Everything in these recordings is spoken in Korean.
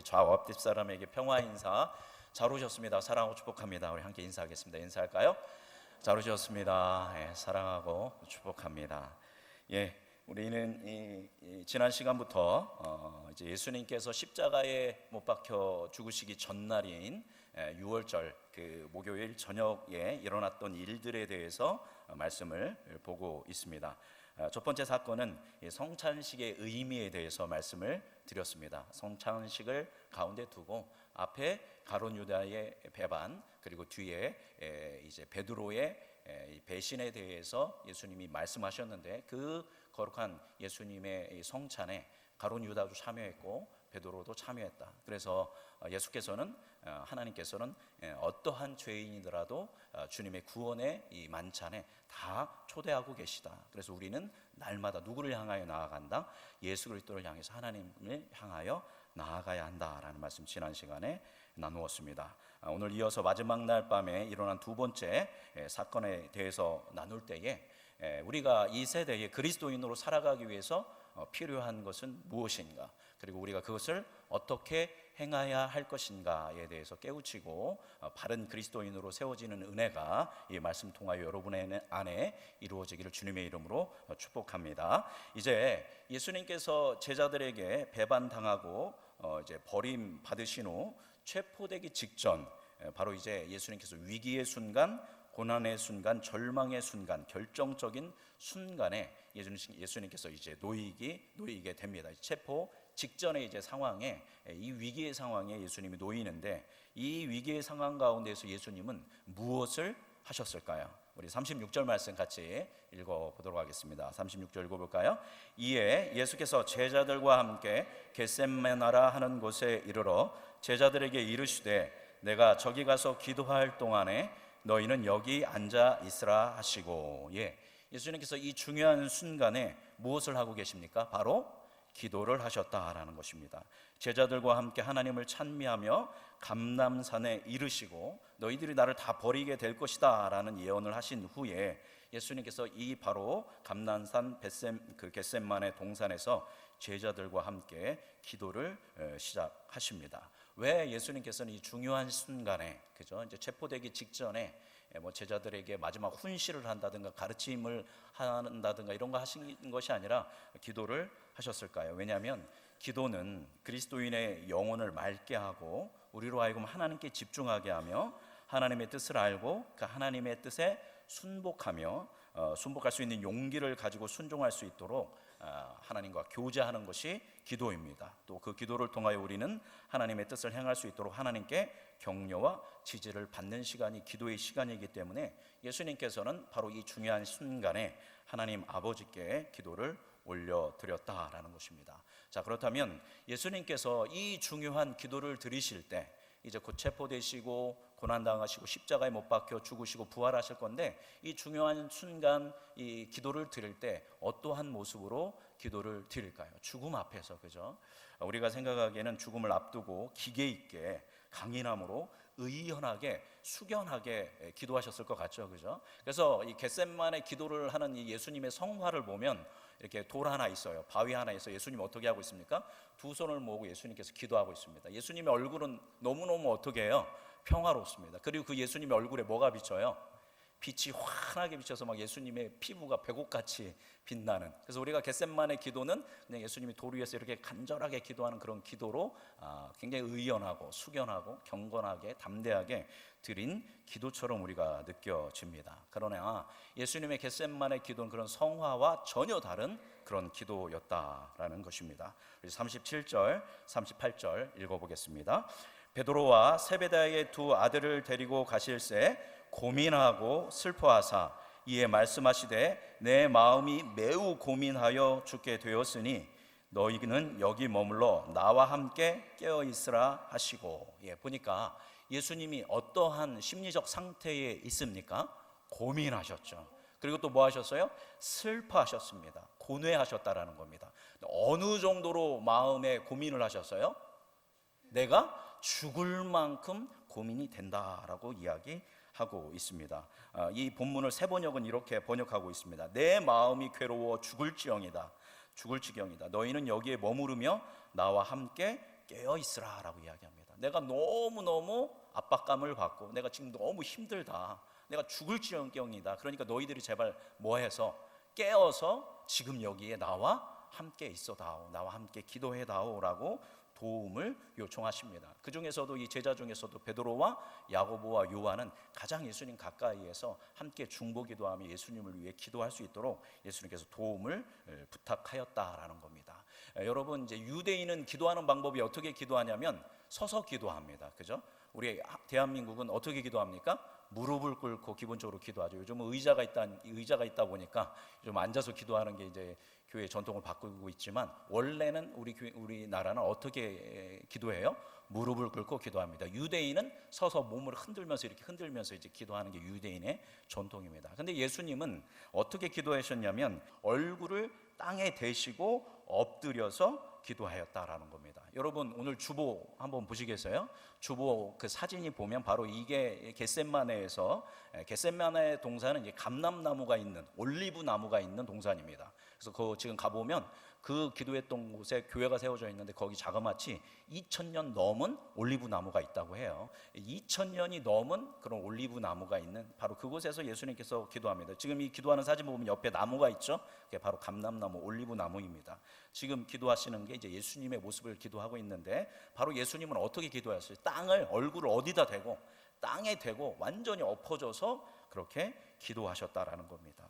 좌우 앞뒷 사람에게 평화 인사. 잘 오셨습니다. 사랑하고 축복합니다. 우리 함께 인사하겠습니다. 인사할까요? 잘 오셨습니다. 예, 사랑하고 축복합니다. 예, 우리는 지난 시간부터 이제 예수님께서 십자가에 못 박혀 죽으시기 전날인 6월절 그 목요일 저녁에 일어났던 일들에 대해서 말씀을 보고 있습니다. 첫 번째 사건은 성찬식의 의미에 대해서 말씀을 드렸습니다. 성찬식을 가운데 두고 앞에 가룟 유다의 배반, 그리고 뒤에 이제 베드로의 배신에 대해서 예수님이 말씀하셨는데, 그 거룩한 예수님의 성찬에 가룟 유다도 참여했고 베드로도 참여했다. 그래서 예수께서는 하나님께서는 어떠한 죄인이더라도 주님의 구원의 이 만찬에 다 초대하고 계시다. 그래서 우리는 날마다 누구를 향하여 나아간다? 예수 그리스도를 향해서 하나님을 향하여 나아가야 한다라는 말씀 지난 시간에 나누었습니다. 오늘 이어서 마지막 날 밤에 일어난 두 번째 사건에 대해서 나눌 때에 우리가 이 세대에 그리스도인으로 살아가기 위해서 필요한 것은 무엇인가, 그리고 우리가 그것을 어떻게 행해야 할 것인가에 대해서 깨우치고 바른 그리스도인으로 세워지는 은혜가 이 말씀 통하여 여러분의 안에 이루어지기를 주님의 이름으로 축복합니다. 이제 예수님께서 제자들에게 배반당하고 이제 버림 받으신 후 체포되기 직전, 바로 이제 예수님께서 위기의 순간, 고난의 순간, 절망의 순간, 결정적인 순간에 예수님께서 이제 놓이게 됩니다. 체포 직전의 이제 상황에, 이 위기의 상황에 예수님이 놓이는데, 이 위기의 상황 가운데서 예수님은 무엇을 하셨을까요? 우리 36절 말씀 같이 읽어보도록 하겠습니다. 36절 읽어볼까요? 이에 예수께서 제자들과 함께 겟세마네라 하는 곳에 이르러 제자들에게 이르시되 내가 저기 가서 기도할 동안에 너희는 여기 앉아 있으라 하시고, 예수님께서 이 중요한 순간에 무엇을 하고 계십니까? 바로 기도를 하셨다라는 것입니다. 제자들과 함께 하나님을 찬미하며 감람산에 이르시고 너희들이 나를 다 버리게 될 것이다 라는 예언을 하신 후에 예수님께서 이 바로 감람산 겟세마네 동산에서 제자들과 함께 기도를 시작하십니다. 왜 예수님께서는 이 중요한 순간에, 그죠? 이제 체포되기 직전에 제자들에게 마지막 훈시를 한다든가 가르침을 한다든가 이런 거 하신 것이 아니라 기도를 하셨을까요? 왜냐하면 기도는 그리스도인의 영혼을 맑게 하고 우리로 하여금 하나님께 집중하게 하며 하나님의 뜻을 알고 그 하나님의 뜻에 순복할 수 있는 용기를 가지고 순종할 수 있도록 하나님과 교제하는 것이 기도입니다. 또 그 기도를 통하여 우리는 하나님의 뜻을 행할 수 있도록 하나님께 격려와 지지를 받는 시간이 기도의 시간이기 때문에 예수님께서는 바로 이 중요한 순간에 하나님 아버지께 기도를 올려드렸다라는 것입니다. 자, 그렇다면 예수님께서 이 중요한 기도를 드리실 때 이제 곧 체포되시고 고난당하시고 십자가에 못 박혀 죽으시고 부활하실 건데, 이 중요한 순간 이 기도를 드릴 때 어떠한 모습으로 기도를 드릴까요? 죽음 앞에서, 그죠? 우리가 생각하기에는 죽음을 앞두고 기계 있게 강인함으로 의연하게 숙연하게 기도하셨을 것 같죠, 그죠? 그래서 이 겟세마네 기도를 하는 이 예수님의 성화를 보면 이렇게 돌 하나 있어요, 바위 하나 있어요. 예수님 어떻게 하고 있습니까? 두 손을 모으고 예수님께서 기도하고 있습니다. 예수님의 얼굴은 너무너무 어떻게 해요? 평화롭습니다. 그리고 그 예수님의 얼굴에 뭐가 비쳐요? 빛이 환하게 비쳐서 막 예수님의 피부가 백옥같이 빛나는. 그래서 우리가 겟세마네 기도는 그냥 예수님이 돌 위에서 이렇게 간절하게 기도하는 그런 기도로 굉장히 의연하고 숙연하고 경건하게 담대하게 드린 기도처럼 우리가 느껴집니다. 그러나 예수님의 겟세마네 기도는 그런 성화와 전혀 다른 그런 기도였다라는 것입니다. 37절 38절 읽어보겠습니다. 베드로와 세베다의 두 아들을 데리고 가실새 고민하고 슬퍼하사 이에 말씀하시되 내 마음이 매우 고민하여 죽게 되었으니 너희는 여기 머물러 나와 함께 깨어 있으라 하시고. 보니까 예수님이 어떠한 심리적 상태에 있습니까? 고민하셨죠. 그리고 또 뭐 하셨어요? 슬퍼하셨습니다. 고뇌하셨다라는 겁니다. 어느 정도로 마음에 고민을 하셨어요? 내가 죽을 만큼 고민이 된다라고 이야기하고 있습니다. 이 본문을 세 번역은 이렇게 번역하고 있습니다. 내 마음이 괴로워 죽을 지경이다. 너희는 여기에 머무르며 나와 함께 깨어 있으라라고 이야기합니다. 내가 너무너무 압박감을 받고 내가 지금 너무 힘들다, 내가 죽을 지경이다. 그러니까 너희들이 제발 뭐해서 깨어서 지금 여기에 나와 함께 있어다오, 나와 함께 기도해다오라고 도움을 요청하십니다. 그 중에서도 이 제자 중에서도 베드로와 야고보와 요한은 가장 예수님 가까이에서 함께 중보기도하며 예수님을 위해 기도할 수 있도록 예수님께서 도움을 부탁하였다라는 겁니다. 여러분, 이제 유대인은 기도하는 방법이 어떻게 기도하냐면 서서 기도합니다. 그죠? 우리 대한민국은 어떻게 기도합니까? 무릎을 꿇고 기본적으로 기도하죠. 요즘은 의자가 있다 보니까 좀 앉아서 기도하는 게 이제 교회 전통을 바꾸고 있지만, 원래는 우리나라는 어떻게 기도해요? 무릎을 꿇고 기도합니다. 유대인은 서서 몸을 흔들면서 이렇게 흔들면서 이제 기도하는 게 유대인의 전통입니다. 근데 예수님은 어떻게 기도하셨냐면 얼굴을 땅에 대시고 엎드려서 기도하였다라는 겁니다. 여러분, 오늘 주보 한번 보시겠어요? 주보 그 사진이 보면 바로 이게 겟세마네에서, 겟세마네 동산은 이제 감람나무가 있는, 올리브 나무가 있는 동산입니다. 그래서 지금 가보면 그 기도했던 곳에 교회가 세워져 있는데 거기 자그마치 2000년 넘은 올리브 나무가 있다고 해요. 2000년이 넘은 그런 올리브 나무가 있는 바로 그곳에서 예수님께서 기도합니다. 지금 이 기도하는 사진 보면 옆에 나무가 있죠. 그게 바로 감람나무, 올리브 나무입니다. 지금 기도하시는 게 이제 예수님의 모습을 기도하고 있는데, 바로 예수님은 어떻게 기도하셨어요? 얼굴을 어디다 대고 땅에 대고 완전히 엎어져서 그렇게 기도하셨다라는 겁니다.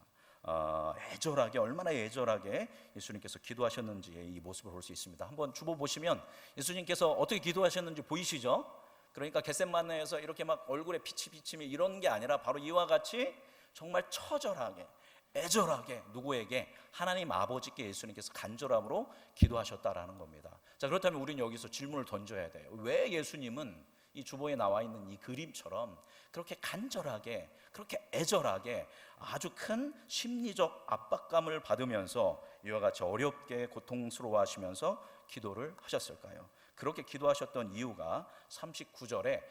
애절하게, 얼마나 애절하게 예수님께서 기도하셨는지의 이 모습을 볼 수 있습니다. 한번 주보 보시면 예수님께서 어떻게 기도하셨는지 보이시죠? 그러니까 겟세마네에서 이렇게 막 얼굴에 빛이 비치며 이런 게 아니라 바로 이와 같이 정말 처절하게, 애절하게 누구에게? 하나님 아버지께 예수님께서 간절함으로 기도하셨다라는 겁니다. 자, 그렇다면 우리는 여기서 질문을 던져야 돼요. 왜 예수님은 이 주보에 나와 있는 이 그림처럼 그렇게 간절하게, 그렇게 애절하게 아주 큰 심리적 압박감을 받으면서 이와 같이 어렵게 고통스러워하시면서 기도를 하셨을까요? 그렇게 기도하셨던 이유가 39절에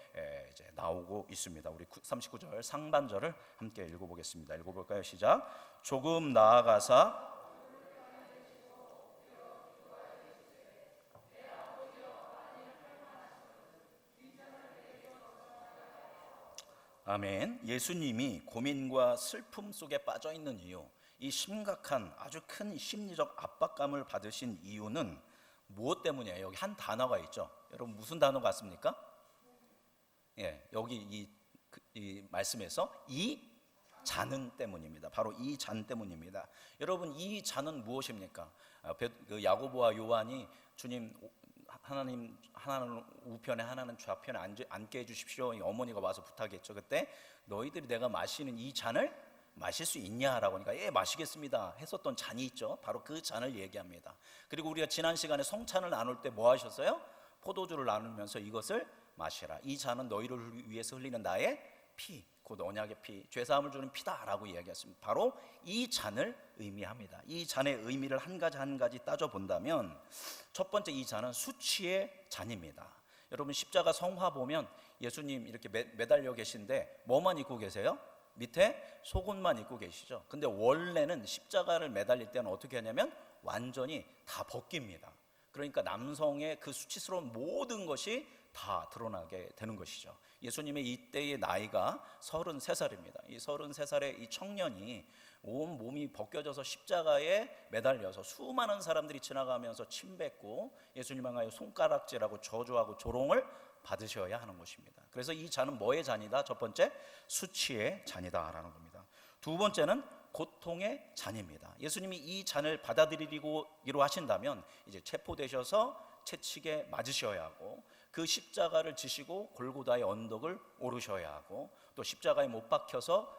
이제 나오고 있습니다. 우리 39절 상반절을 함께 읽어보겠습니다. 읽어볼까요? 시작. 조금 나아가사 아멘. 예수님이 고민과 슬픔 속에 빠져 있는 이유, 이 심각한 아주 큰 심리적 압박감을 받으신 이유는 무엇 때문이에요? 여기 한 단어가 있죠. 여러분, 무슨 단어 같습니까? 예, 여기 이 말씀에서 이 잔은 때문입니다. 바로 이 잔 때문입니다. 여러분, 이 잔은 무엇입니까? 그 야고보와 요한이 주님, 하나는 우편에 하나는 좌편에 앉게 해주십시오. 어머니가 와서 부탁했죠. 그때 너희들이 내가 마시는 이 잔을 마실 수 있냐라고 하니까 예, 마시겠습니다 했었던 잔이 있죠. 바로 그 잔을 얘기합니다. 그리고 우리가 지난 시간에 성찬을 나눌 때 뭐 하셨어요? 포도주를 나누면서 이것을 마시라. 이 잔은 너희를 위해서 흘리는 나의 피, 곧 언약의 피, 죄사함을 주는 피다라고 이야기했습니다. 바로 이 잔을 의미합니다. 이 잔의 의미를 한 가지 따져본다면, 첫 번째, 이 잔은 수치의 잔입니다. 여러분, 십자가 성화 보면 예수님 이렇게 매달려 계신데 뭐만 입고 계세요? 밑에 속옷만 입고 계시죠. 근데 원래는 십자가를 매달릴 때는 어떻게 하냐면 완전히 다 벗깁니다. 그러니까 남성의 그 수치스러운 모든 것이 다 드러나게 되는 것이죠. 예수님의 이때의 나이가 33살입니다. 이 33살의 이 청년이 온 몸이 벗겨져서 십자가에 매달려서 수많은 사람들이 지나가면서 침뱉고 예수님 향하여 손가락질하고 저주하고 조롱을 받으셔야 하는 것입니다. 그래서 이 잔은 뭐의 잔이다? 첫 번째, 수치의 잔이다라는 겁니다. 두 번째는 고통의 잔입니다. 예수님이 이 잔을 받아들이기로 하신다면 이제 체포되셔서 채찍에 맞으셔야 하고, 그 십자가를 지시고 골고다의 언덕을 오르셔야 하고, 또 십자가에 못 박혀서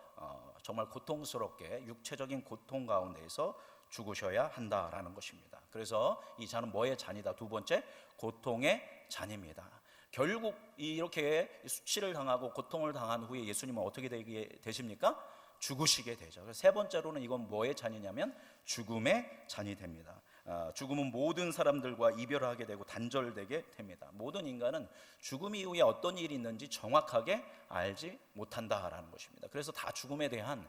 정말 고통스럽게 육체적인 고통 가운데에서 죽으셔야 한다라는 것입니다. 그래서 이 잔은 뭐의 잔이다? 두 번째, 고통의 잔입니다. 결국 이렇게 수치를 당하고 고통을 당한 후에 예수님은 어떻게 되십니까? 죽으시게 되죠. 그래서 세 번째로는 이건 뭐의 잔이냐면 죽음의 잔이 됩니다. 죽음은 모든 사람들과 이별하게 되고 단절되게 됩니다. 모든 인간은 죽음 이후에 어떤 일이 있는지 정확하게 알지 못한다라는 것입니다. 그래서 다 죽음에 대한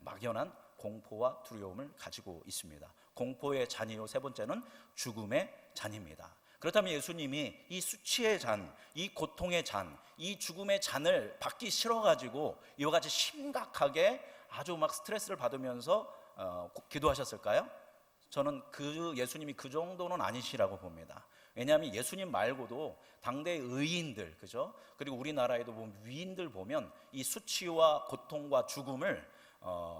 막연한 공포와 두려움을 가지고 있습니다. 공포의 잔이요, 세 번째는 죽음의 잔입니다. 그렇다면 예수님이 이 수치의 잔, 이 고통의 잔, 이 죽음의 잔을 받기 싫어가지고 이와 같이 심각하게 아주 막 스트레스를 받으면서 기도하셨을까요? 저는 예수님이 그 정도는 아니시라고 봅니다. 왜냐하면 예수님 말고도 당대 의인들, 그죠? 그리고 우리나라에도 보면 위인들 보면 이 수치와 고통과 죽음을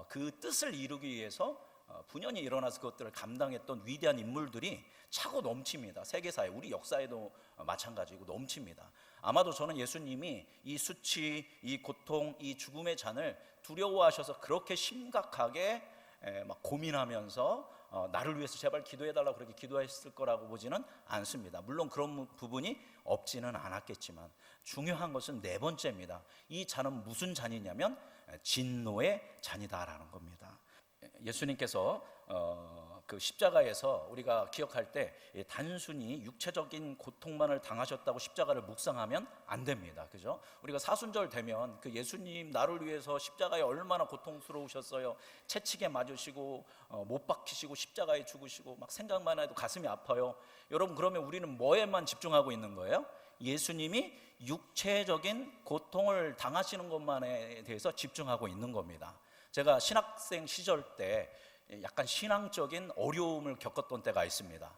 그 뜻을 이루기 위해서 분연히 일어나서 그것들을 감당했던 위대한 인물들이 차고 넘칩니다. 세계사에, 우리 역사에도 마찬가지고 넘칩니다. 아마도 저는 예수님이 이 수치, 이 고통, 이 죽음의 잔을 두려워하셔서 그렇게 심각하게 막 고민하면서 나를 위해서 제발 기도해달라고 그렇게 기도했을 거라고 보지는 않습니다. 물론 그런 부분이 없지는 않았겠지만 중요한 것은 네 번째입니다. 이 잔은 무슨 잔이냐면 진노의 잔이다라는 겁니다. 예수님께서 그 십자가에서 우리가 기억할 때 단순히 육체적인 고통만을 당하셨다고 십자가를 묵상하면 안 됩니다. 그죠? 우리가 사순절 되면 그 예수님 나를 위해서 십자가에 얼마나 고통스러우셨어요. 채찍에 맞으시고 못 박히시고 십자가에 죽으시고 막 생각만 해도 가슴이 아파요. 여러분, 그러면 우리는 뭐에만 집중하고 있는 거예요? 예수님이 육체적인 고통을 당하시는 것만에 대해서 집중하고 있는 겁니다. 제가 신학생 시절 때 약간 신앙적인 어려움을 겪었던 때가 있습니다.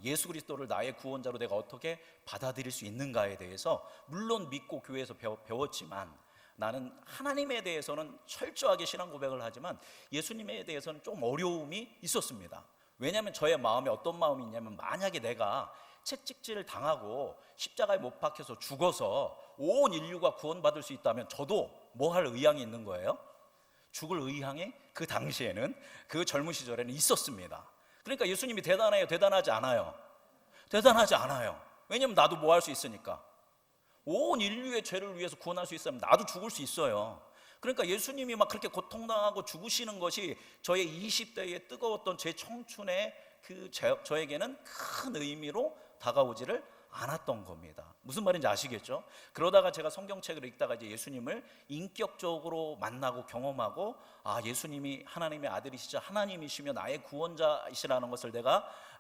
예수 그리스도를 나의 구원자로 내가 어떻게 받아들일 수 있는가에 대해서 물론 믿고 교회에서 배웠지만 나는 하나님에 대해서는 철저하게 신앙 고백을 하지만 예수님에 대해서는 좀 어려움이 있었습니다. 왜냐하면 저의 마음에 어떤 마음이 있냐면, 만약에 내가 채찍질을 당하고 십자가에 못 박혀서 죽어서 온 인류가 구원받을 수 있다면 저도 뭐 할 의향이 있는 거예요? 죽을 의향이 그 당시에는, 그 젊은 시절에는 있었습니다. 그러니까 예수님이 대단해요? 대단하지 않아요? 대단하지 않아요. 왜냐면 나도 뭐 할 수 있으니까. 온 인류의 죄를 위해서 구원할 수 있으면 나도 죽을 수 있어요. 그러니까 예수님이 막 그렇게 고통당하고 죽으시는 것이 저의 20대의 뜨거웠던 제 청춘의 저에게는 큰 의미로 다가오지를 않았던 겁니다. 무슨 말인지 아시겠죠? 그러다가 제가 성경책을 읽다가 이제 예수님을 인격적으로 만나고 경험하고, 예수님이 하나님의 아들이시자 하나님이시며 나의 구원자이시라는 것을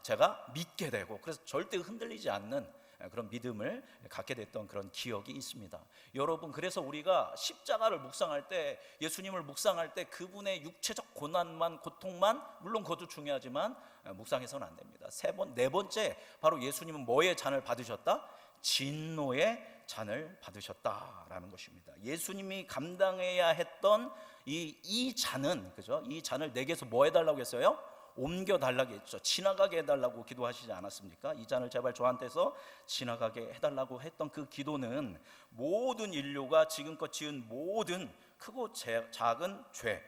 제가 믿게 되고, 그래서 절대 흔들리지 않는 그런 믿음을 갖게 됐던 그런 기억이 있습니다. 여러분, 그래서 우리가 십자가를 묵상할 때, 예수님을 묵상할 때 그분의 육체적 고난만, 고통만, 물론 그것도 중요하지만 묵상해서는 안 됩니다. 네 번째, 바로 예수님은 뭐의 잔을 받으셨다? 진노의 잔을 받으셨다라는 것입니다. 예수님이 감당해야 했던 이 잔은, 그죠? 이 잔을 내게서 뭐 해달라고 했어요? 옮겨달라고 했죠. 지나가게 해달라고 기도하시지 않았습니까? 이 잔을 제발 저한테서 지나가게 해달라고 했던 그 기도는 모든 인류가 지금껏 지은 모든 크고 작은 죄,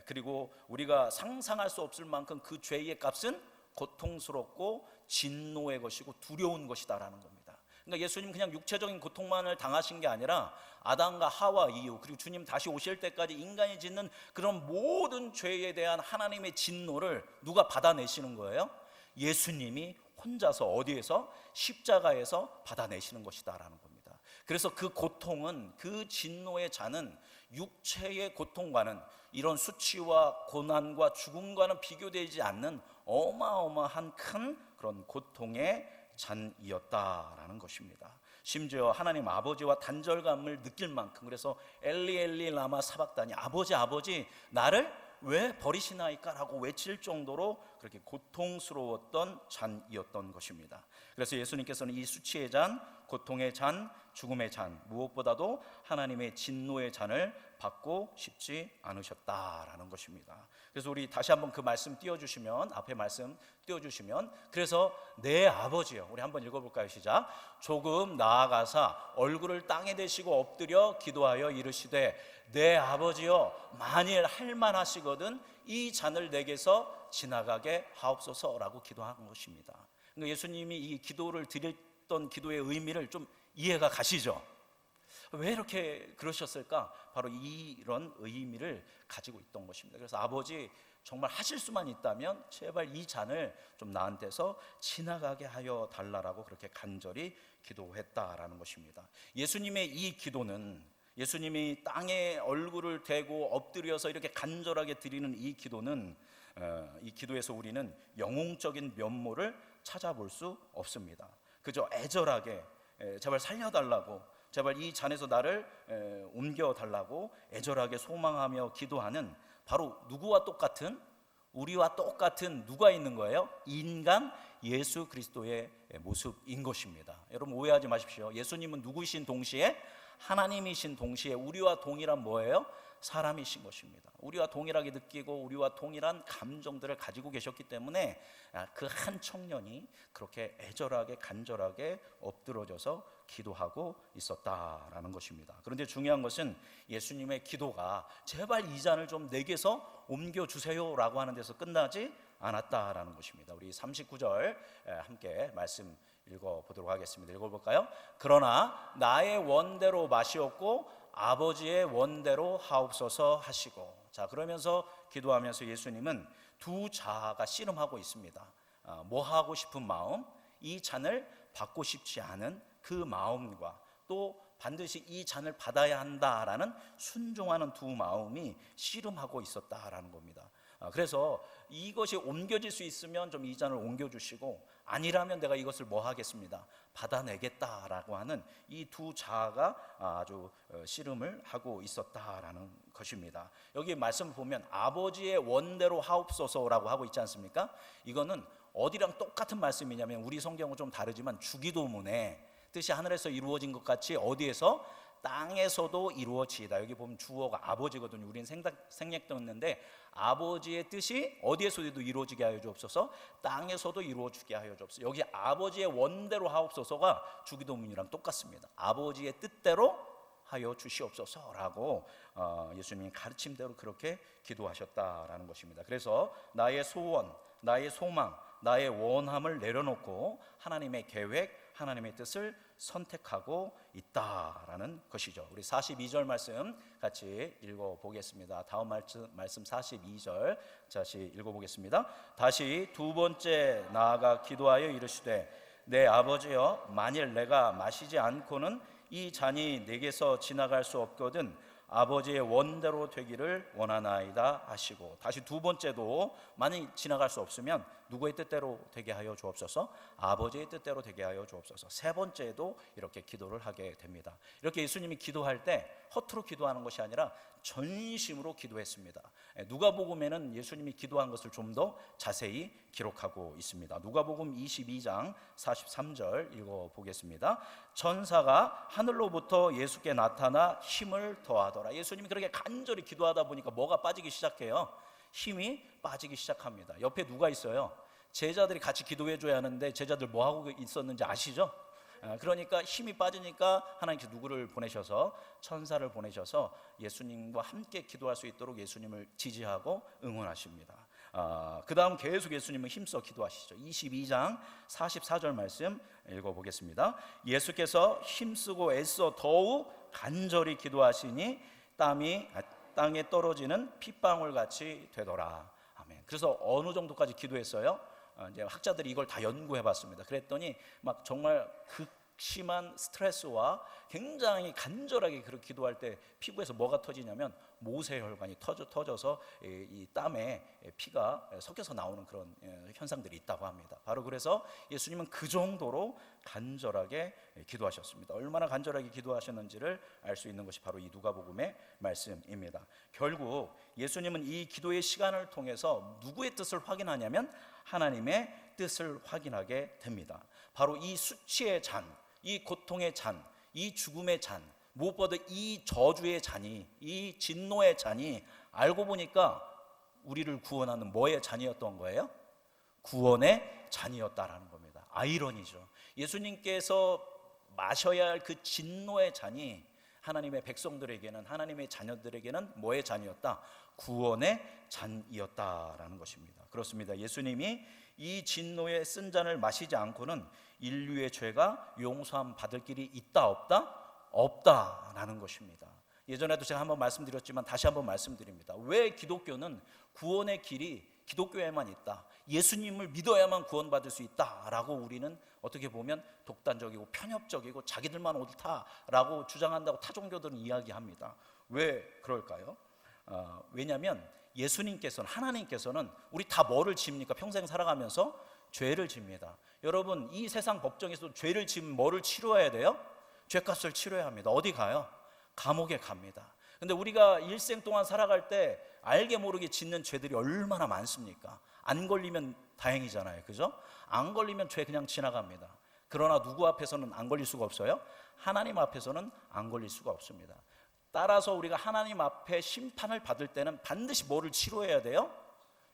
그리고 우리가 상상할 수 없을 만큼 그 죄의 값은 고통스럽고 진노의 것이고 두려운 것이다라는 겁니다. 그러니까 예수님 그냥 육체적인 고통만을 당하신 게 아니라 아담과 하와 이후, 그리고 주님 다시 오실 때까지 인간이 짓는 그런 모든 죄에 대한 하나님의 진노를 누가 받아내시는 거예요? 예수님이 혼자서 어디에서? 십자가에서 받아내시는 것이다라는 겁니다. 그래서 그 고통은, 그 진노의 잔은 육체의 고통과는, 이런 수치와 고난과 죽음과는 비교되지 않는 어마어마한 큰 그런 고통의 잔이었다라는 것입니다. 심지어 하나님 아버지와 단절감을 느낄 만큼, 그래서 엘리 엘리 라마 사박다니, 아버지 아버지 나를 왜 버리시나이까 라고 외칠 정도로 그렇게 고통스러웠던 잔이었던 것입니다. 그래서 예수님께서는 이 수치의 잔, 고통의 잔, 죽음의 잔, 무엇보다도 하나님의 진노의 잔을 받고 싶지 않으셨다라는 것입니다. 그래서 우리 다시 한번 그 말씀 띄워주시면, 앞에 말씀 띄워주시면, 그래서 내 아버지여, 우리 한번 읽어볼까요? 시작. 조금 나아가사 얼굴을 땅에 대시고 엎드려 기도하여 이르시되, 내 아버지여, 만일 할만하시거든 이 잔을 내게서 지나가게 하옵소서라고 기도한 것입니다. 그러니까 예수님이 이 기도를 드렸던 기도의 의미를 좀 이해가 가시죠? 왜 이렇게 그러셨을까? 바로 이런 의미를 가지고 있던 것입니다. 그래서 아버지, 정말 하실 수만 있다면 제발 이 잔을 좀 나한테서 지나가게 하여 달라라고 그렇게 간절히 기도했다라는 것입니다. 예수님의 이 기도는, 예수님이 땅에 얼굴을 대고 엎드려서 이렇게 간절하게 드리는 이 기도는, 이 기도에서 우리는 영웅적인 면모를 찾아볼 수 없습니다. 그저 애절하게 제발 살려달라고, 제발 이 잔에서 나를 옮겨달라고 애절하게 소망하며 기도하는 바로 누구와 똑같은, 우리와 똑같은 누가 있는 거예요? 인간 예수 그리스도의 모습인 것입니다. 여러분 오해하지 마십시오. 예수님은 누구이신 동시에 하나님이신 동시에 우리와 동일한 뭐예요? 사람이신 것입니다. 우리와 동일하게 느끼고 우리와 동일한 감정들을 가지고 계셨기 때문에 그 한 청년이 그렇게 애절하게 간절하게 엎드러져서 기도하고 있었다라는 것입니다. 그런데 중요한 것은 예수님의 기도가 제발 이 잔을 좀 내게서 옮겨주세요 라고 하는 데서 끝나지 않았다라는 것입니다. 우리 39절 함께 말씀 읽어보도록 하겠습니다. 읽어볼까요? 그러나 나의 원대로 마시옵고 아버지의 원대로 하옵소서 하시고. 자, 그러면서 기도하면서 예수님은 두 자아가 씨름하고 있습니다. 뭐 하고 싶은 마음, 이 잔을 받고 싶지 않은 그 마음과 또 반드시 이 잔을 받아야 한다라는 순종하는 두 마음이 씨름하고 있었다라는 겁니다. 그래서 이것이 옮겨질 수 있으면 좀 이 잔을 옮겨주시고, 아니라면 내가 이것을 뭐 하겠습니다, 받아내겠다라고 하는 이 두 자아가 아주 씨름을 하고 있었다라는 것입니다. 여기 말씀 보면 아버지의 원대로 하옵소서라고 하고 있지 않습니까? 이거는 어디랑 똑같은 말씀이냐면, 우리 성경은 좀 다르지만 주기도문의 뜻이 하늘에서 이루어진 것 같이 어디에서? 땅에서도 이루어지이다. 여기 보면 주어가 아버지거든요. 우리는 생략되었는데 아버지의 뜻이 어디에서도 이루어지게 하여 주옵소서, 땅에서도 이루어지게 하여 주옵소서. 여기 아버지의 원대로 하옵소서가 주기도문이랑 똑같습니다. 아버지의 뜻대로 하여 주시옵소서라고 예수님이 가르침대로 그렇게 기도하셨다라는 것입니다. 그래서 나의 소원, 나의 소망, 나의 원함을 내려놓고 하나님의 계획, 하나님의 뜻을 선택하고 있다라는 것이죠. 우리 42절 말씀 같이 읽어보겠습니다. 다음 말씀 42절 다시 읽어보겠습니다. 다시 두 번째 나아가 기도하여 이르시되 내 아버지여, 만일 내가 마시지 않고는 이 잔이 내게서 지나갈 수 없거든 아버지의 원대로 되기를 원하나이다 하시고. 다시 두 번째도 만약 지나갈 수 없으면 누구의 뜻대로 되게 하여 주옵소서, 아버지의 뜻대로 되게 하여 주옵소서. 세 번째도 이렇게 기도를 하게 됩니다. 이렇게 예수님이 기도할 때 허투루 기도하는 것이 아니라 전심으로 기도했습니다. 누가복음에는 예수님이 기도한 것을 좀 더 자세히 기록하고 있습니다. 누가복음 22장 43절 읽어보겠습니다. 천사가 하늘로부터 예수께 나타나 힘을 더하더라. 예수님이 그렇게 간절히 기도하다 보니까 뭐가 빠지기 시작해요? 힘이 빠지기 시작합니다. 옆에 누가 있어요? 제자들이 같이 기도해 줘야 하는데 제자들 뭐 하고 있었는지 아시죠? 그러니까 힘이 빠지니까 하나님께서 누구를 보내셔서, 천사를 보내셔서 예수님과 함께 기도할 수 있도록 예수님을 지지하고 응원하십니다. 그 다음 계속 예수님은 힘써 기도하시죠. 22장 44절 말씀 읽어보겠습니다. 예수께서 힘쓰고 애써 더욱 간절히 기도하시니 땀이 땅에 떨어지는 핏방울 같이 되더라. 아멘. 그래서 어느 정도까지 기도했어요? 이제 학자들이 이걸 다 연구해봤습니다. 그랬더니 막 정말 극심한 스트레스와 굉장히 간절하게 그렇게 기도할 때 피부에서 뭐가 터지냐면 모세혈관이 터져서 이 땀에 피가 섞여서 나오는 그런 현상들이 있다고 합니다. 바로 그래서 예수님은 그 정도로 간절하게 기도하셨습니다. 얼마나 간절하게 기도하셨는지를 알 수 있는 것이 바로 이 누가복음의 말씀입니다. 결국 예수님은 이 기도의 시간을 통해서 누구의 뜻을 확인하냐면 하나님의 뜻을 확인하게 됩니다. 바로 이 수치의 잔, 이 고통의 잔, 이 죽음의 잔, 무엇보다 이 저주의 잔이, 이 진노의 잔이 알고 보니까 우리를 구원하는 뭐의 잔이었던 거예요? 구원의 잔이었다라는 겁니다. 아이러니죠. 예수님께서 마셔야 할 그 진노의 잔이 하나님의 백성들에게는, 하나님의 자녀들에게는 뭐의 잔이었다? 구원의 잔이었다라는 것입니다. 그렇습니다. 예수님이 이 진노의 쓴 잔을 마시지 않고는 인류의 죄가 용서함 받을 길이 있다 없다? 없다라는 것입니다. 예전에도 제가 한번 말씀드렸지만 다시 한번 말씀드립니다. 왜 기독교는 구원의 길이 기독교에만 있다, 예수님을 믿어야만 구원받을 수 있다라고 우리는 어떻게 보면 독단적이고 편협적이고 자기들만 옳다라고 주장한다고 타 종교들은 이야기합니다. 왜 그럴까요? 왜냐하면 예수님께서는, 하나님께서는 우리 다 뭐를 집니까? 평생 살아가면서 죄를 집니다. 여러분, 이 세상 법정에서 죄를 지으면 뭐를 치러야 돼요? 죄값을 치러야 합니다. 어디 가요? 감옥에 갑니다. 근데 우리가 일생 동안 살아갈 때 알게 모르게 짓는 죄들이 얼마나 많습니까? 안 걸리면 다행이잖아요, 그죠? 안 걸리면 죄 그냥 지나갑니다. 그러나 누구 앞에서는 안 걸릴 수가 없어요? 하나님 앞에서는 안 걸릴 수가 없습니다. 따라서 우리가 하나님 앞에 심판을 받을 때는 반드시 뭐를 치러야 돼요?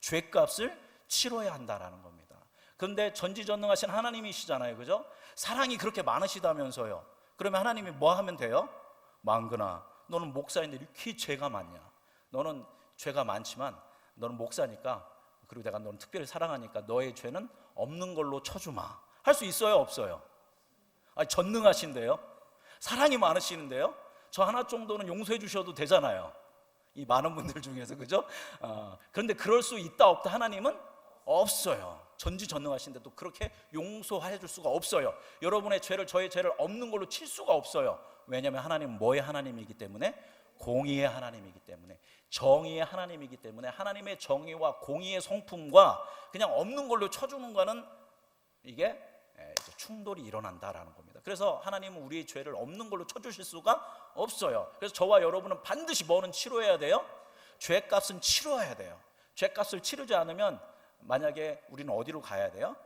죄값을 치러야 한다라는 겁니다. 그런데 전지전능하신 하나님이시잖아요, 그죠? 사랑이 그렇게 많으시다면서요. 그러면 하나님이 뭐 하면 돼요? 망근아, 너는 목사인데 이렇게 죄가 많냐? 너는 죄가 많지만 너는 목사니까, 그리고 내가 너는 특별히 사랑하니까 너의 죄는 없는 걸로 쳐주마. 할 수 있어요, 없어요? 아니, 전능하신데요? 사랑이 많으시는데요? 저 하나 정도는 용서해 주셔도 되잖아요, 이 많은 분들 중에서, 그죠? 그런데 그럴 수 있다 없다? 하나님은 없어요. 전지전능하신데도 그렇게 용서해 줄 수가 없어요. 여러분의 죄를, 저의 죄를 없는 걸로 칠 수가 없어요. 왜냐하면 하나님은 뭐의 하나님이기 때문에? 공의의 하나님이기 때문에, 정의의 하나님이기 때문에, 하나님의 정의와 공의의 성품과 그냥 없는 걸로 쳐주는 거는 이게 충돌이 일어난다라는 겁니다. 그래서 하나님은 우리의 죄를 없는 걸로 쳐주실 수가 없어요. 그래서 저와 여러분은 반드시 뭐는 치러야 돼요? 죄값은 치러야 돼요. 죄값을 치르지 않으면 만약에 우리는 어디로 가야 돼요?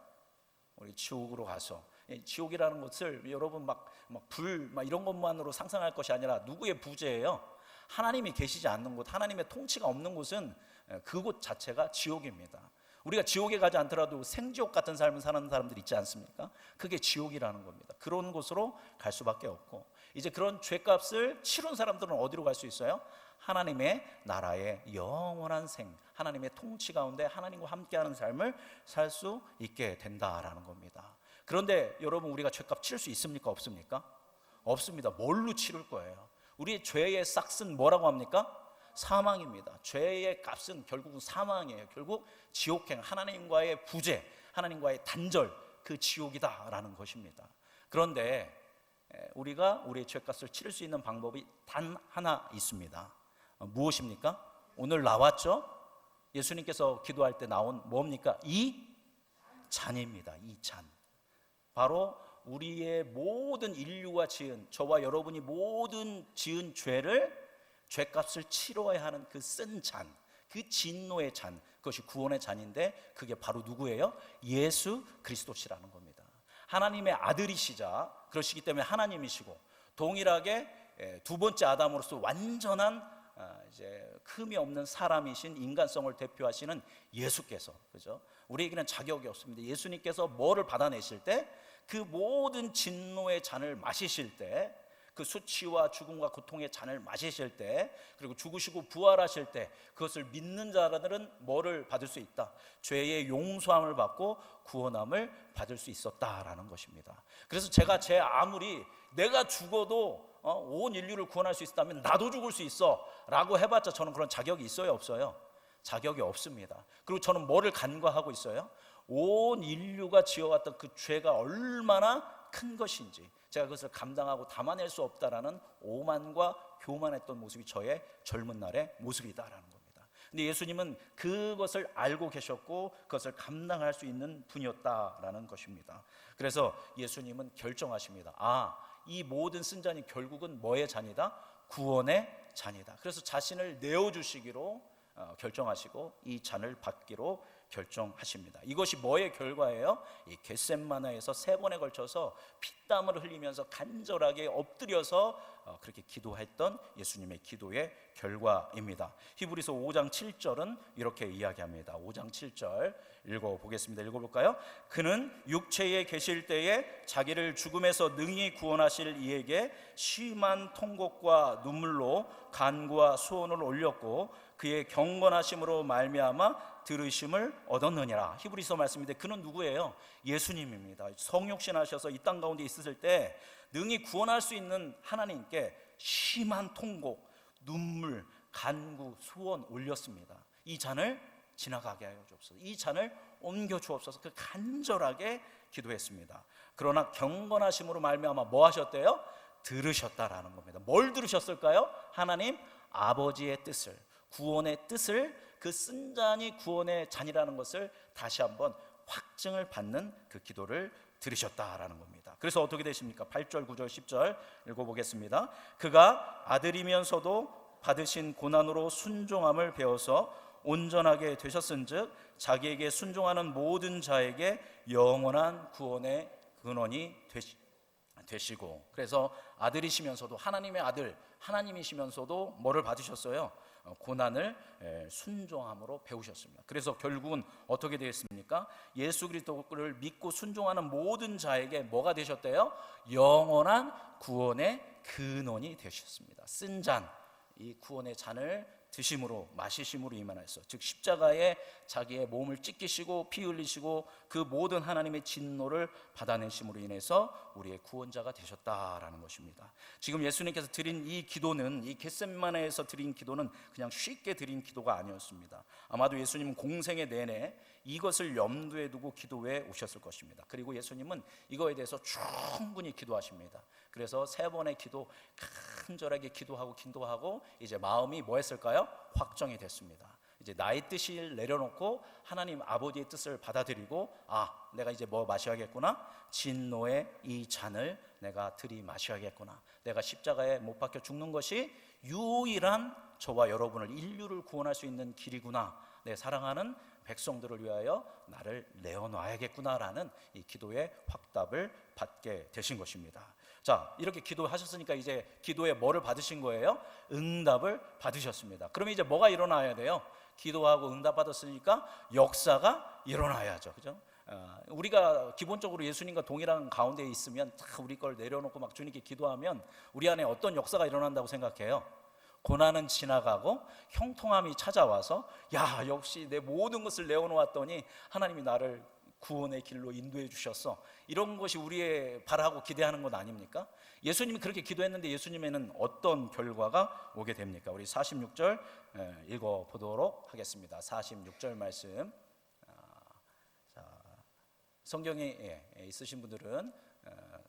우리 지옥으로 가서, 지옥이라는 것을 여러분 막 불 이런 것만으로 상상할 것이 아니라 누구의 부재예요? 하나님이 계시지 않는 곳, 하나님의 통치가 없는 곳은 그곳 자체가 지옥입니다. 우리가 지옥에 가지 않더라도 생지옥 같은 삶을 사는 사람들 있지 않습니까? 그게 지옥이라는 겁니다. 그런 곳으로 갈 수밖에 없고, 이제 그런 죄값을 치른 사람들은 어디로 갈 수 있어요? 하나님의 나라의 영원한 생, 하나님의 통치 가운데 하나님과 함께하는 삶을 살 수 있게 된다라는 겁니다. 그런데 여러분, 우리가 죄값 치를 수 있습니까? 없습니까? 없습니다. 뭘로 치를 거예요? 우리의 죄의 싹은 뭐라고 합니까? 사망입니다. 죄의 값은 결국은 사망이에요. 결국 지옥행, 하나님과의 부재, 하나님과의 단절, 그 지옥이다라는 것입니다. 그런데 우리가 우리의 죄값을 치를 수 있는 방법이 단 하나 있습니다. 무엇입니까? 오늘 나왔죠? 예수님께서 기도할 때 나온 뭡니까? 이 잔입니다. 이 잔. 바로 우리의 모든 인류가 지은, 저와 여러분이 모든 지은 죄값을 치러야 하는 그 쓴 잔, 그 진노의 잔, 그것이 구원의 잔인데, 그게 바로 누구예요? 예수 그리스도시라는 겁니다. 하나님의 아들이시자, 그러시기 때문에 하나님이시고, 동일하게 두 번째 아담으로서 완전한 이제 흠이 없는 사람이신, 인간성을 대표하시는 예수께서, 그죠? 우리에게는 자격이 없습니다. 예수님께서 뭐를 받아내실 때, 그 모든 진노의 잔을 마시실 때, 그 수치와 죽음과 고통의 잔을 마시실 때, 그리고 죽으시고 부활하실 때, 그것을 믿는 자들은 뭐를 받을 수 있다? 죄의 용서함을 받고 구원함을 받을 수 있었다라는 것입니다. 그래서 제 아무리 내가 죽어도 온 인류를 구원할 수 있다면 나도 죽을 수 있어 라고 해봤자 저는 그런 자격이 있어요, 없어요? 자격이 없습니다. 그리고 저는 뭐를 간과하고 있어요? 온 인류가 지어왔던 그 죄가 얼마나 큰 것인지, 제가 그것을 감당하고 담아낼 수 없다라는 오만과 교만했던 모습이 저의 젊은 날의 모습이다라는 겁니다. 근데 예수님은 그것을 알고 계셨고 그것을 감당할 수 있는 분이었다라는 것입니다. 그래서 예수님은 결정하십니다. 이 모든 쓴 잔이 결국은 뭐의 잔이다? 구원의 잔이다. 그래서 자신을 내어주시기로 결정하시고 이 잔을 받기로 결정하십니다. 이것이 뭐의 결과예요? 이 겟세마네에서 3번에 걸쳐서 피땀을 흘리면서 간절하게 엎드려서 그렇게 기도했던 예수님의 기도의 결과입니다. 히브리서 5장 7절은 이렇게 이야기합니다. 5장 7절 읽어보겠습니다. 읽어볼까요? 그는 육체에 계실 때에 자기를 죽음에서 능히 구원하실 이에게 심한 통곡과 눈물로 간구와 수원을 올렸고 그의 경건하심으로 말미암아 들으심을 얻었느니라. 히브리서 말씀인데 그는 누구예요? 예수님입니다. 성육신하셔서 이 땅 가운데 있으실 때 능히 구원할 수 있는 하나님께 심한 통곡, 눈물, 간구, 소원 올렸습니다. 이 잔을 지나가게 하여 주옵소서. 이 잔을 옮겨 주옵소서. 그 간절하게 기도했습니다. 그러나 경건하심으로 말미암아 뭐 하셨대요? 들으셨다라는 겁니다. 뭘 들으셨을까요? 하나님 아버지의 뜻을, 구원의 뜻을, 그 쓴 잔이 구원의 잔이라는 것을 다시 한번 확증을 받는 그 기도를 들으셨다라는 겁니다. 그래서 어떻게 되십니까? 8절, 9절, 10절 읽어보겠습니다. 그가 아들이면서도 받으신 고난으로 순종함을 배워서 온전하게 되셨은즉 자기에게 순종하는 모든 자에게 영원한 구원의 근원이 되시고, 그래서 아들이시면서도 하나님의 아들, 하나님이시면서도 뭐를 받으셨어요? 고난을 순종함으로 배우셨습니다. 그래서 결국은 어떻게 되었습니까? 예수 그리스도를 믿고 순종하는 모든 자에게 뭐가 되셨대요? 영원한 구원의 근원이 되셨습니다. 쓴 잔, 이 구원의 잔을 드심으로 마시심으로 임하나서, 즉 십자가에 자기의 몸을 찢기시고 피 흘리시고 그 모든 하나님의 진노를 받아내심으로 인해서 우리의 구원자가 되셨다라는 것입니다. 지금 예수님께서 드린 이 기도는, 이 겟세마네에서 드린 기도는 그냥 쉽게 드린 기도가 아니었습니다. 아마도 예수님은 공생의 내내 이것을 염두에 두고 기도에 오셨을 것입니다. 그리고 예수님은 이거에 대해서 충분히 기도하십니다. 그래서 3번의 기도, 간절하게 기도하고 이제 마음이 뭐 했을까요? 확정이 됐습니다. 이제 나의 뜻을 내려놓고 하나님 아버지의 뜻을 받아들이고, 내가 이제 뭐 마셔야겠구나, 진노의 이 잔을 내가 들이마셔야겠구나, 내가 십자가에 못 박혀 죽는 것이 유일한 저와 여러분을, 인류를 구원할 수 있는 길이구나, 내 사랑하는 백성들을 위하여 나를 내어놔야겠구나라는 이 기도의 확답을 받게 되신 것입니다. 자, 이렇게 기도하셨으니까 이제 기도에 뭐를 받으신 거예요? 응답을 받으셨습니다. 그러면 이제 뭐가 일어나야 돼요? 기도하고 응답 받았으니까 역사가 일어나야죠. 그죠? 우리가 기본적으로 예수님과 동일한 가운데 있으면 우리 걸 내려놓고 막 주님께 기도하면 우리 안에 어떤 역사가 일어난다고 생각해요? 고난은 지나가고 형통함이 찾아와서, 야, 역시 내 모든 것을 내어놓았더니 하나님이 나를 구원의 길로 인도해 주셨어, 이런 것이 우리의 바라고 기대하는 것 아닙니까? 예수님이 그렇게 기도했는데 예수님에는 어떤 결과가 오게 됩니까? 우리 46절 읽어보도록 하겠습니다. 46절 말씀, 성경에 있으신 분들은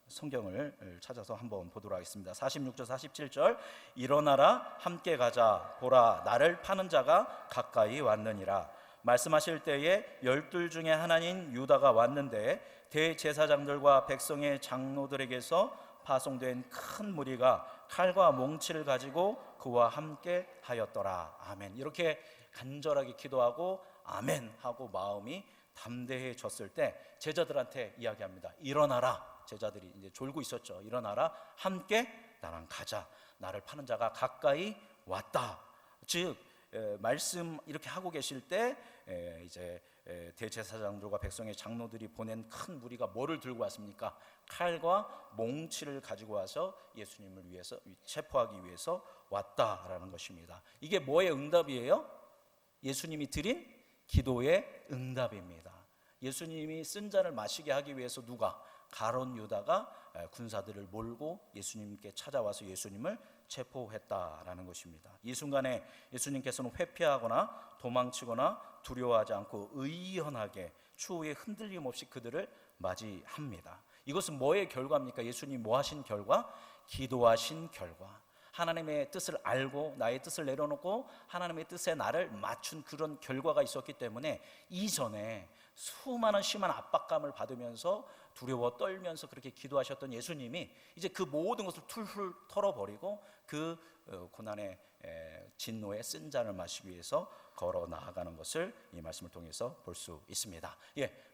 성경을 찾아서 한번 보도록 하겠습니다. 46절 47절, 일어나라 함께 가자, 보라 나를 파는 자가 가까이 왔느니라. 말씀하실 때에 12 중에 하나인 유다가 왔는데 대제사장들과 백성의 장로들에게서 파송된 큰 무리가 칼과 몽치를 가지고 그와 함께 하였더라. 아멘. 이렇게 간절하게 기도하고 아멘 하고 마음이 담대해졌을 때 제자들한테 이야기합니다. 일어나라. 제자들이 이제 졸고 있었죠. 일어나라, 함께 나랑 가자, 나를 파는 자가 가까이 왔다. 즉 말씀 이렇게 하고 계실 때 이제 대제사장들과 백성의 장로들이 보낸 큰 무리가 뭐를 들고 왔습니까? 칼과 몽치를 가지고 와서 예수님을 위해서 체포하기 위해서 왔다라는 것입니다. 이게 뭐의 응답이에요? 예수님이 드린 기도의 응답입니다. 예수님이 쓴 잔을 마시게 하기 위해서 누가? 가룟 유다가 군사들을 몰고 예수님께 찾아와서 예수님을 체포했다라는 것입니다. 이 순간에 예수님께서는 회피하거나 도망치거나 두려워하지 않고 의연하게 추후에 흔들림 없이 그들을 맞이합니다. 이것은 뭐의 결과입니까? 예수님이 뭐 하신 결과? 기도하신 결과. 하나님의 뜻을 알고 나의 뜻을 내려놓고 하나님의 뜻에 나를 맞춘 그런 결과가 있었기 때문에 이전에 수많은 심한 압박감을 받으면서 두려워 떨면서 그렇게 기도하셨던 예수님이 이제 그 모든 것을 툴툴 털어버리고 그 고난의 진노의 쓴 잔을 마시기 위해서 걸어 나아가는 것을 이 말씀을 통해서 볼 수 있습니다.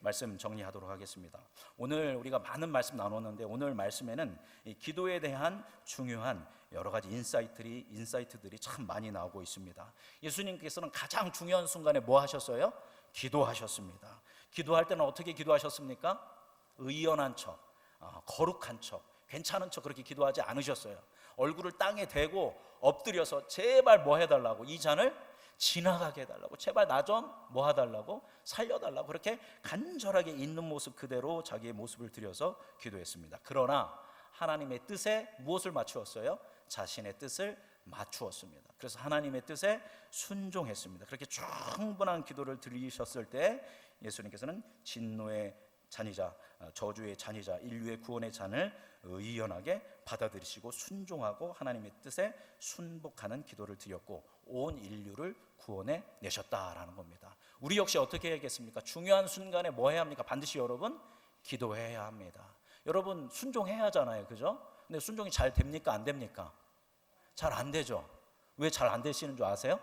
말씀 정리하도록 하겠습니다. 오늘 우리가 많은 말씀 나눴는데 오늘 말씀에는 이 기도에 대한 중요한 여러 가지 인사이트들이 참 많이 나오고 있습니다. 예수님께서는 가장 중요한 순간에 뭐 하셨어요? 기도하셨습니다. 기도할 때는 어떻게 기도하셨습니까? 의연한 척, 거룩한 척, 괜찮은 척 그렇게 기도하지 않으셨어요. 얼굴을 땅에 대고 엎드려서 제발 뭐 해달라고, 이 잔을 지나가게 해달라고, 제발 나 좀 뭐 해달라고, 살려달라고, 그렇게 간절하게 있는 모습 그대로 자기의 모습을 들여서 기도했습니다. 그러나 하나님의 뜻에 무엇을 맞추었어요? 자신의 뜻을 맞추었습니다. 그래서 하나님의 뜻에 순종했습니다. 그렇게 충분한 기도를 드리셨을 때 예수님께서는 진노의 잔이자 저주의 잔이자 인류의 구원의 잔을 의연하게 받아들이시고 순종하고 하나님의 뜻에 순복하는 기도를 드렸고 온 인류를 구원해 내셨다라는 겁니다. 우리 역시 어떻게 해야겠습니까? 중요한 순간에 뭐 해야 합니까? 반드시 여러분 기도해야 합니다. 여러분 순종해야 하잖아요, 그죠? 근데 순종이 잘 됩니까? 안 됩니까? 잘 안 되죠. 왜 잘 안 되시는 줄 아세요?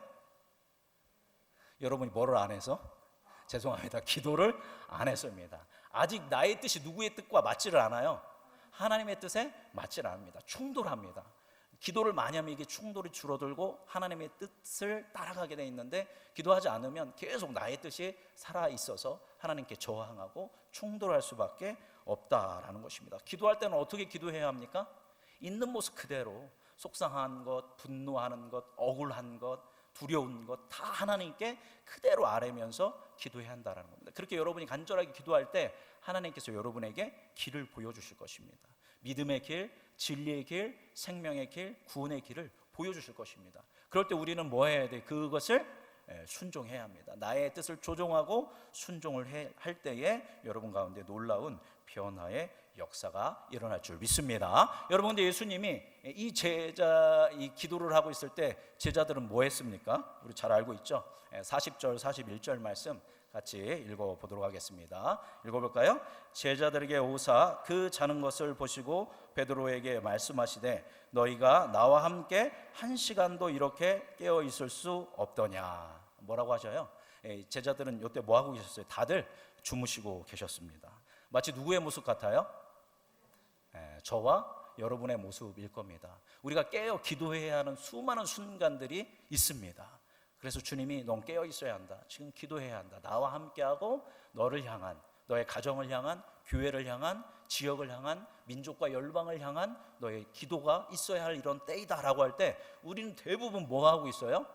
여러분이 뭐를 안 해서? 죄송합니다. 기도를 안 해서입니다. 아직 나의 뜻이 누구의 뜻과 맞지를 않아요. 하나님의 뜻에 맞지를 않습니다. 충돌합니다. 기도를 많이 하면 이게 충돌이 줄어들고 하나님의 뜻을 따라가게 돼 있는데, 기도하지 않으면 계속 나의 뜻이 살아 있어서 하나님께 저항하고 충돌할 수밖에 없다라는 것입니다. 기도할 때는 어떻게 기도해야 합니까? 있는 모습 그대로 속상한 것, 분노하는 것, 억울한 것, 두려운 것 다 하나님께 그대로 아뢰면서 기도해야 한다는 겁니다. 그렇게 여러분이 간절하게 기도할 때 하나님께서 여러분에게 길을 보여주실 것입니다. 믿음의 길, 진리의 길, 생명의 길, 구원의 길을 보여주실 것입니다. 그럴 때 우리는 뭐 해야 돼? 그것을 순종해야 합니다. 나의 뜻을 조종하고 순종을 할 때에 여러분 가운데 놀라운 변화의 역사가 일어날 줄 믿습니다. 여러분, 근데 예수님이 이 기도를 하고 있을 때 제자들은 뭐 했습니까? 우리 잘 알고 있죠? 40절 41절 말씀 같이 읽어보도록 하겠습니다. 읽어볼까요? 제자들에게 오사 그 자는 것을 보시고 베드로에게 말씀하시되 너희가 나와 함께 1시간도 이렇게 깨어 있을 수 없더냐. 뭐라고 하셔요? 제자들은 이때 뭐 하고 계셨어요? 다들 주무시고 계셨습니다. 마치 누구의 모습 같아요? 저와 여러분의 모습일 겁니다. 우리가 깨어 기도해야 하는 수많은 순간들이 있습니다. 그래서 주님이 넌 깨어 있어야 한다. 지금 기도해야 한다. 나와 함께하고 너를 향한, 너의 가정을 향한, 교회를 향한, 지역을 향한, 민족과 열방을 향한 너의 기도가 있어야 할 이런 때이다라고 할 때 우리는 대부분 뭐 하고 있어요?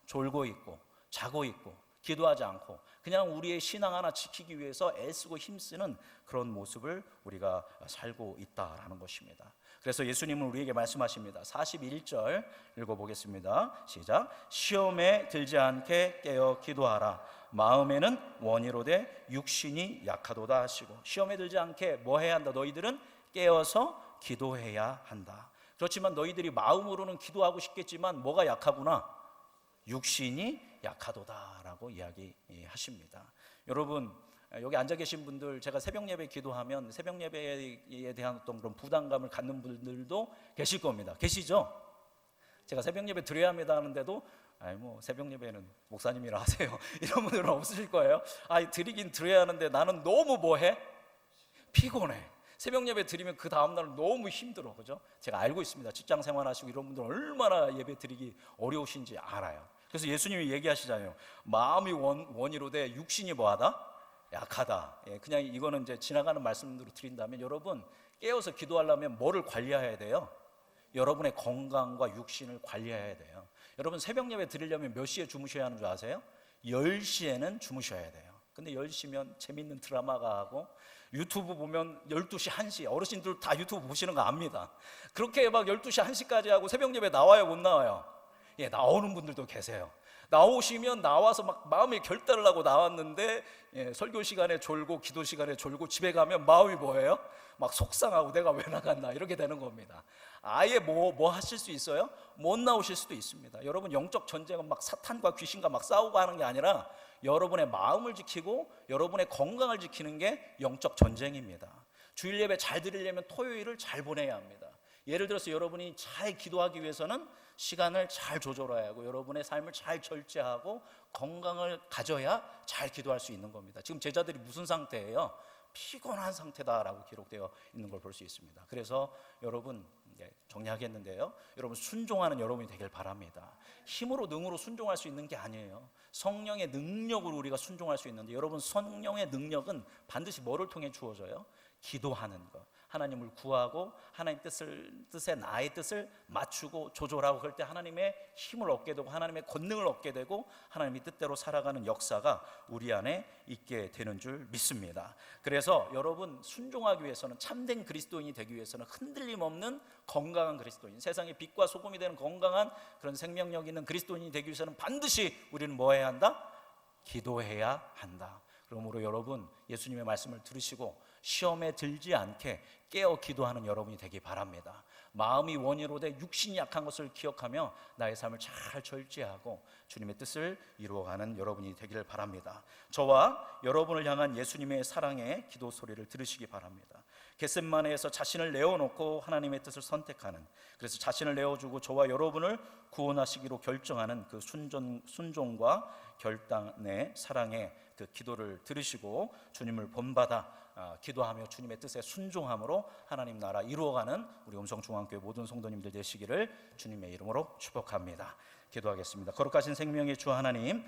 졸고 있고 자고 있고 기도하지 않고 그냥 우리의 신앙 하나 지키기 위해서 애쓰고 힘쓰는 그런 모습을 우리가 살고 있다라는 것입니다. 그래서 예수님은 우리에게 말씀하십니다. 41절 읽어보겠습니다. 시작. 시험에 들지 않게 깨어 기도하라. 마음에는 원이로되 육신이 약하도다 하시고, 시험에 들지 않게 뭐 해야 한다? 너희들은 깨어서 기도해야 한다. 그렇지만 너희들이 마음으로는 기도하고 싶겠지만 뭐가 약하구나? 육신이 약하도다라고 이야기하십니다. 여러분, 여기 앉아 계신 분들, 제가 새벽 예배 기도하면 새벽 예배에 대한 어떤 그런 부담감을 갖는 분들도 계실 겁니다. 계시죠? 제가 새벽 예배 드려야 합니다 하는데도 새벽 예배는 목사님이라 하세요 이런 분들은 없으실 거예요. 드리긴 드려야 하는데 나는 너무 뭐해? 피곤해. 새벽 예배 드리면 그 다음날은 너무 힘들어. 그죠? 제가 알고 있습니다. 직장 생활하시고 이런 분들 얼마나 예배 드리기 어려우신지 알아요. 그래서 예수님이 얘기하시잖아요. 마음이 원이로되 육신이 뭐하다? 약하다. 그냥 이거는 이제 지나가는 말씀으로 드린다면, 여러분 깨어서 기도하려면 뭐를 관리해야 돼요? 여러분의 건강과 육신을 관리해야 돼요. 여러분 새벽 예배 드리려면 몇 시에 주무셔야 하는 줄 아세요? 10시에는 주무셔야 돼요. 근데 10시면 재밌는 드라마가 하고 유튜브 보면 12시, 1시, 어르신들 다 유튜브 보시는 거 압니다. 그렇게 막 12시, 1시까지 하고 새벽 예배 나와요, 못 나와요? 나오는 분들도 계세요. 나오시면 나와서 막 마음의 결단을 하고 나왔는데 설교 시간에 졸고 기도 시간에 졸고 집에 가면 마음이 뭐예요? 막 속상하고 내가 왜 나갔나 이렇게 되는 겁니다. 아예 뭐 하실 수 있어요? 못 나오실 수도 있습니다. 여러분, 영적 전쟁은 막 사탄과 귀신과 막 싸우고 하는 게 아니라 여러분의 마음을 지키고 여러분의 건강을 지키는 게 영적 전쟁입니다. 주일 예배 잘 드리려면 토요일을 잘 보내야 합니다. 예를 들어서 여러분이 잘 기도하기 위해서는 시간을 잘 조절해야 하고 여러분의 삶을 잘 절제하고 건강을 가져야 잘 기도할 수 있는 겁니다. 지금 제자들이 무슨 상태예요? 피곤한 상태다라고 기록되어 있는 걸 볼 수 있습니다. 그래서 여러분 정리하겠는데요, 여러분 순종하는 여러분이 되길 바랍니다. 힘으로 능으로 순종할 수 있는 게 아니에요. 성령의 능력으로 우리가 순종할 수 있는데, 여러분 성령의 능력은 반드시 뭐를 통해 주어져요? 기도하는 것, 하나님을 구하고 하나님 뜻에 나의 뜻을 맞추고 조절하고, 그럴 때 하나님의 힘을 얻게 되고 하나님의 권능을 얻게 되고 하나님의 뜻대로 살아가는 역사가 우리 안에 있게 되는 줄 믿습니다. 그래서 여러분 순종하기 위해서는, 참된 그리스도인이 되기 위해서는 흔들림 없는 건강한 그리스도인, 세상의 빛과 소금이 되는 건강한 그런 생명력 있는 그리스도인이 되기 위해서는 반드시 우리는 뭐 해야 한다? 기도해야 한다. 그러므로 여러분 예수님의 말씀을 들으시고 시험에 들지 않게 깨어 기도하는 여러분이 되기 바랍니다. 마음이 원이로 돼 육신이 약한 것을 기억하며 나의 삶을 잘 절제하고 주님의 뜻을 이루어가는 여러분이 되기를 바랍니다. 저와 여러분을 향한 예수님의 사랑의 기도 소리를 들으시기 바랍니다. 겟셋마네에서 자신을 내어놓고 하나님의 뜻을 선택하는, 그래서 자신을 내어주고 저와 여러분을 구원하시기로 결정하는 그 순종과 결단의 사랑의 그 기도를 들으시고 주님을 본받아 기도하며 주님의 뜻에 순종함으로 하나님 나라 이루어가는 우리 음성중앙교회 모든 성도님들 되시기를 주님의 이름으로 축복합니다. 기도하겠습니다. 거룩하신 생명의 주 하나님,